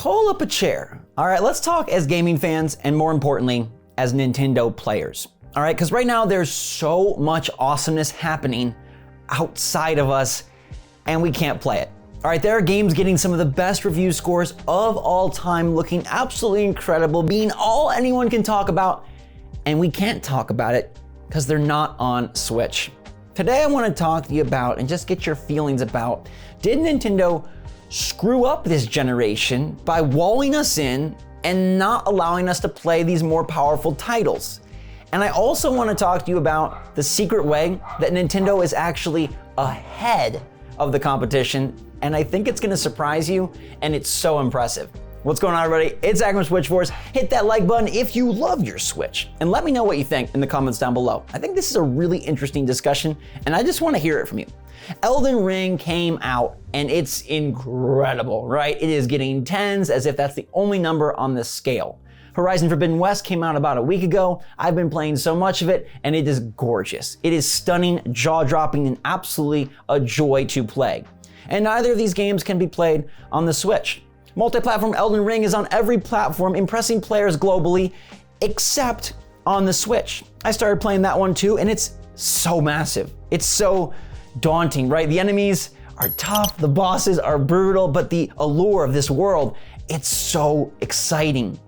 pull up a chair. All right, let's talk as gaming fans and more importantly, as Nintendo players. All right, because right now there's so much awesomeness happening outside of us and we can't play it. All right, there are games getting some of the best review scores of all time, looking absolutely incredible, being all anyone can talk about, and we can't talk about it because they're not on Switch. Today I want to talk to you about and just get your feelings about, did Nintendo screw up this generation by walling us in and not allowing us to play these more powerful titles? And I also want to talk to you about the secret way that Nintendo is actually ahead of the competition, and I think it's going to surprise you, and it's so impressive. What's going on, everybody? It's Zach from SwitchForce. Hit that like button if you love your Switch, and let me know what you think in the comments down below. I think this is a really interesting discussion, and I just want to hear it from you. Elden Ring came out, and it's incredible, right? It is getting 10s as if that's the only number on this scale. Horizon Forbidden West came out about a week ago. I've been playing so much of it, and it is gorgeous. It is stunning, jaw-dropping, and absolutely a joy to play. And neither of these games can be played on the Switch. Multi-platform Elden Ring is on every platform, impressing players globally, except on the Switch. I started playing that one too, and it's so massive. It's so daunting, right? The enemies are tough, the bosses are brutal, but the allure of this world, it's so exciting.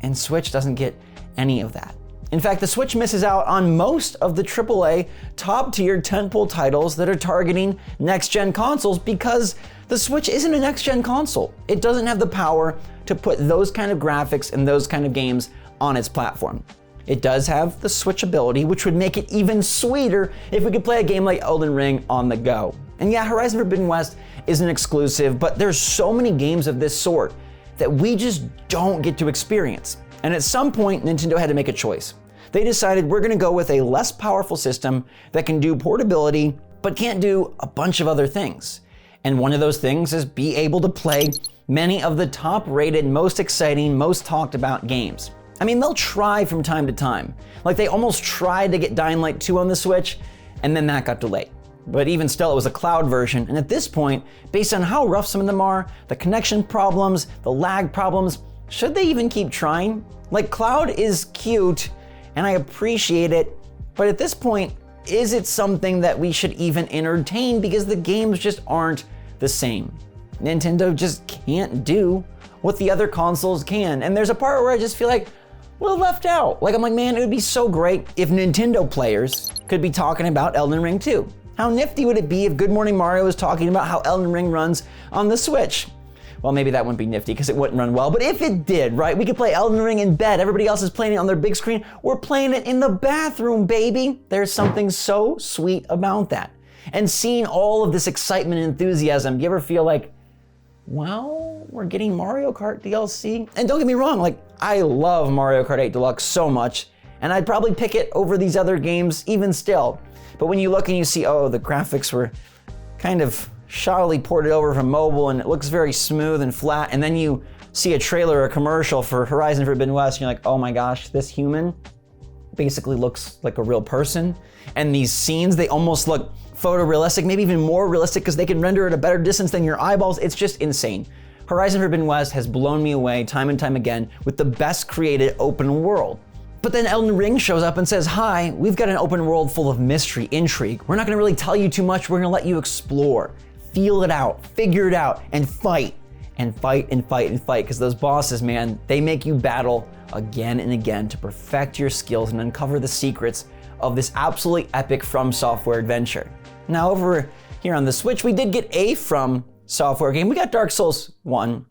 And Switch doesn't get any of that. In fact, the Switch misses out on most of the AAA top-tier tentpole titles that are targeting next-gen consoles because the Switch isn't a next-gen console. It doesn't have the power to put those kind of graphics and those kind of games on its platform. It does have the switchability, which would make it even sweeter if we could play a game like Elden Ring on the go. And yeah, Horizon Forbidden West is an exclusive, but there's so many games of this sort that we just don't get to experience. And at some point, Nintendo had to make a choice. They decided we're gonna go with a less powerful system that can do portability, but can't do a bunch of other things. And one of those things is be able to play many of the top-rated, most exciting, most talked about games. I mean, they'll try from time to time. Like they almost tried to get Dying Light 2 on the Switch, and then that got delayed. But even still, it was a cloud version, and at this point, based on how rough some of them are, the connection problems, the lag problems, should they even keep trying? Like, cloud is cute, and I appreciate it, but at this point, is it something that we should even entertain because the games just aren't the same? Nintendo just can't do what the other consoles can, and there's a part where I just feel like we're left out. Like, I'm like, man, it would be so great if Nintendo players could be talking about Elden Ring 2. How nifty would it be if Good Morning Mario was talking about how Elden Ring runs on the Switch? Well, maybe that wouldn't be nifty because it wouldn't run well, but if it did, right? We could play Elden Ring in bed. Everybody else is playing it on their big screen. We're playing it in the bathroom, baby. There's something so sweet about that. And seeing all of this excitement and enthusiasm, do you ever feel like, well, we're getting Mario Kart DLC? And don't get me wrong, like, I love Mario Kart 8 Deluxe so much, and I'd probably pick it over these other games even still. But when you look and you see, oh, the graphics were kind of shoddily ported over from mobile and it looks very smooth and flat, and then you see a trailer or a commercial for Horizon Forbidden West, and you're like, oh my gosh, this human basically looks like a real person. And these scenes, they almost look photorealistic, maybe even more realistic because they can render at a better distance than your eyeballs. It's just insane. Horizon Forbidden West has blown me away time and time again with the best created open world. But then Elden Ring shows up and says, hi, we've got an open world full of mystery, intrigue. We're not gonna really tell you too much. We're gonna let you explore, feel it out, figure it out, and fight, and fight, and fight, and fight. Because those bosses, man, they make you battle again and again to perfect your skills and uncover the secrets of this absolutely epic From Software adventure. Now over here on the Switch, we did get a From Software game. We got Dark Souls 1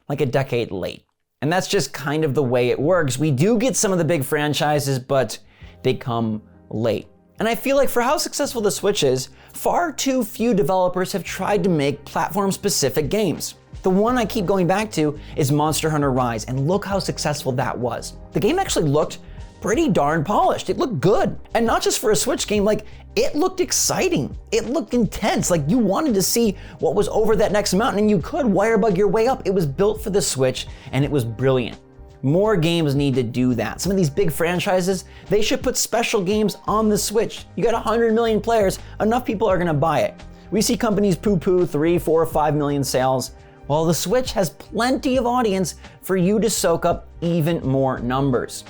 like a decade late. And that's just kind of the way it works. We do get some of the big franchises, but they come late. And I feel like for how successful the Switch is, far too few developers have tried to make platform-specific games. The one I keep going back to is Monster Hunter Rise, and look how successful that was. The game actually looked pretty darn polished. It looked good. And not just for a Switch game, like, it looked exciting. It looked intense. Like, you wanted to see what was over that next mountain, and you could wirebug your way up. It was built for the Switch, and it was brilliant. More games need to do that. Some of these big franchises, they should put special games on the Switch. You got 100 million players, enough people are gonna buy it. We see companies poo-poo 3, 4, 5 million sales. Well, the Switch has plenty of audience for you to soak up even more numbers.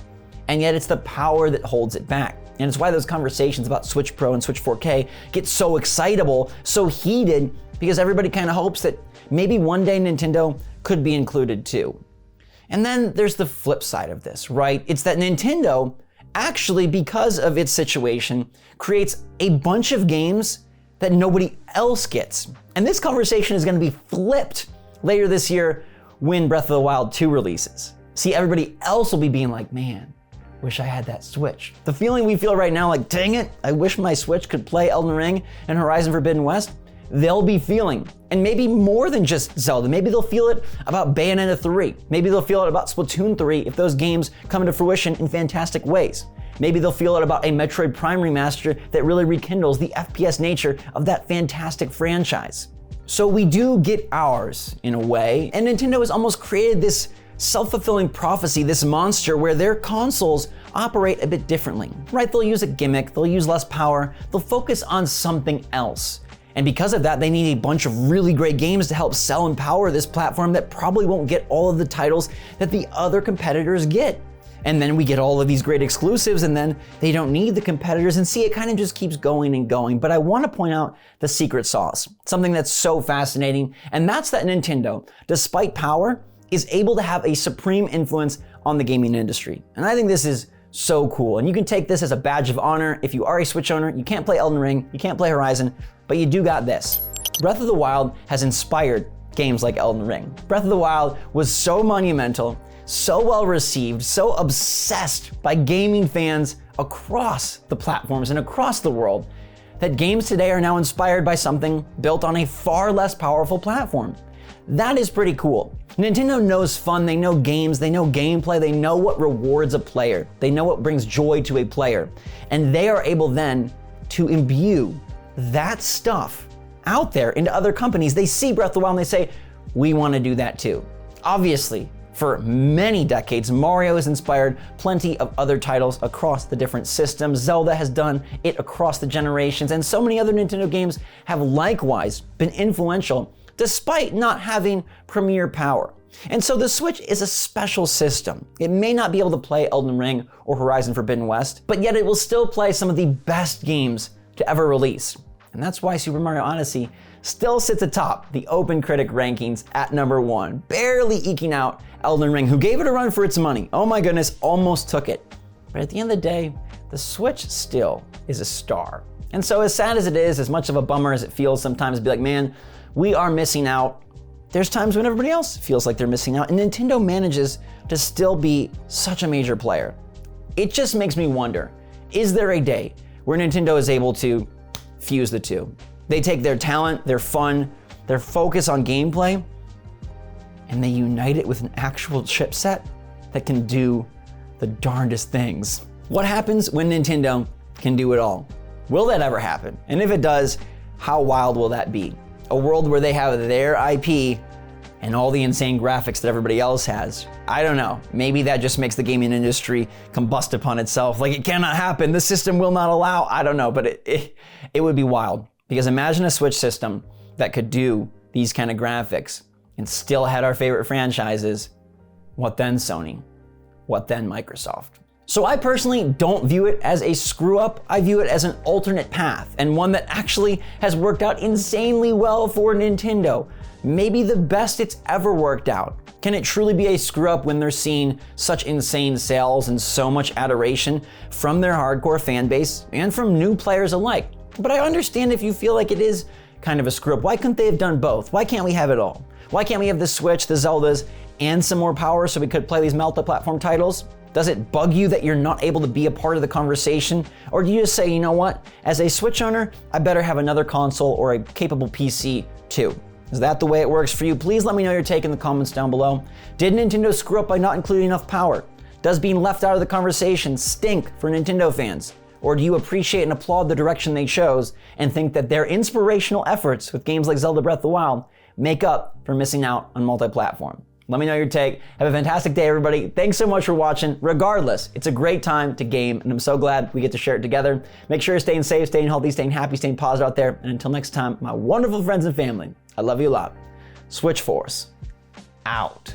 And yet it's the power that holds it back. And it's why those conversations about Switch Pro and Switch 4K get so excitable, so heated, because everybody kind of hopes that maybe one day Nintendo could be included too. And then there's the flip side of this, right? It's that Nintendo actually, because of its situation, creates a bunch of games that nobody else gets. And this conversation is going to be flipped later this year when Breath of the Wild 2 releases. See, everybody else will be being like, man, wish I had that Switch. The feeling we feel right now, like, dang it, I wish my Switch could play Elden Ring and Horizon Forbidden West, they'll be feeling. And maybe more than just Zelda. Maybe they'll feel it about Bayonetta 3. Maybe they'll feel it about Splatoon 3 if those games come to fruition in fantastic ways. Maybe they'll feel it about a Metroid Prime remaster that really rekindles the FPS nature of that fantastic franchise. So we do get ours in a way, and Nintendo has almost created this self-fulfilling prophecy, this monster where their consoles operate a bit differently, right? They'll use a gimmick, they'll use less power, they'll focus on something else. And because of that, they need a bunch of really great games to help sell and power this platform that probably won't get all of the titles that the other competitors get. And then we get all of these great exclusives, and then they don't need the competitors, and see, it kind of just keeps going and going. But I want to point out the secret sauce, something that's so fascinating, and that's that Nintendo, despite power, is able to have a supreme influence on the gaming industry. And I think this is so cool. And you can take this as a badge of honor. If you are a Switch owner, you can't play Elden Ring, you can't play Horizon, but you do got this. Breath of the Wild has inspired games like Elden Ring. Breath of the Wild was so monumental, so well received, so obsessed by gaming fans across the platforms and across the world that games today are now inspired by something built on a far less powerful platform. That is pretty cool. Nintendo knows fun, they know games, they know gameplay, they know what rewards a player, they know what brings joy to a player, and they are able then to imbue that stuff out there into other companies. They see Breath of the Wild and they say, we want to do that too. Obviously, for many decades, Mario has inspired plenty of other titles across the different systems. Zelda has done it across the generations, and so many other Nintendo games have likewise been influential despite not having premier power. And so the Switch is a special system. It may not be able to play Elden Ring or Horizon Forbidden West, but yet it will still play some of the best games to ever release. And that's why Super Mario Odyssey still sits atop the Open Critic rankings at number 1, barely eking out Elden Ring, who gave it a run for its money. Oh my goodness, almost took it. But at the end of the day, the Switch still is a star. And so as sad as it is, as much of a bummer as it feels sometimes to be like, man, we are missing out, there's times when everybody else feels like they're missing out, and Nintendo manages to still be such a major player. It just makes me wonder, is there a day where Nintendo is able to fuse the two? They take their talent, their fun, their focus on gameplay, and they unite it with an actual chipset that can do the darndest things. What happens when Nintendo can do it all? Will that ever happen? And if it does, how wild will that be? A world where they have their IP and all the insane graphics that everybody else has. I don't know. Maybe that just makes the gaming industry combust upon itself. Like, it cannot happen. The system will not allow. I don't know, but it would be wild. Because imagine a Switch system that could do these kind of graphics and still had our favorite franchises. What then, Sony? What then, Microsoft? So I personally don't view it as a screw up. I view it as an alternate path, and one that actually has worked out insanely well for Nintendo. Maybe the best it's ever worked out. Can it truly be a screw up when they're seeing such insane sales and so much adoration from their hardcore fan base and from new players alike? But I understand if you feel like it is kind of a screw up. Why couldn't they have done both? Why can't we have it all? Why can't we have the Switch, the Zeldas, and some more power so we could play these multi-platform titles? Does it bug you that you're not able to be a part of the conversation? Or do you just say, you know what, as a Switch owner, I better have another console or a capable PC too? Is that the way it works for you? Please let me know your take in the comments down below. Did Nintendo screw up by not including enough power? Does being left out of the conversation stink for Nintendo fans? Or do you appreciate and applaud the direction they chose and think that their inspirational efforts with games like Zelda Breath of the Wild make up for missing out on multi-platform? Let me know your take. Have a fantastic day, everybody. Thanks so much for watching. Regardless, it's a great time to game, and I'm so glad we get to share it together. Make sure you're staying safe, staying healthy, staying happy, staying positive out there. And until next time, my wonderful friends and family, I love you a lot. SwitchForce, out.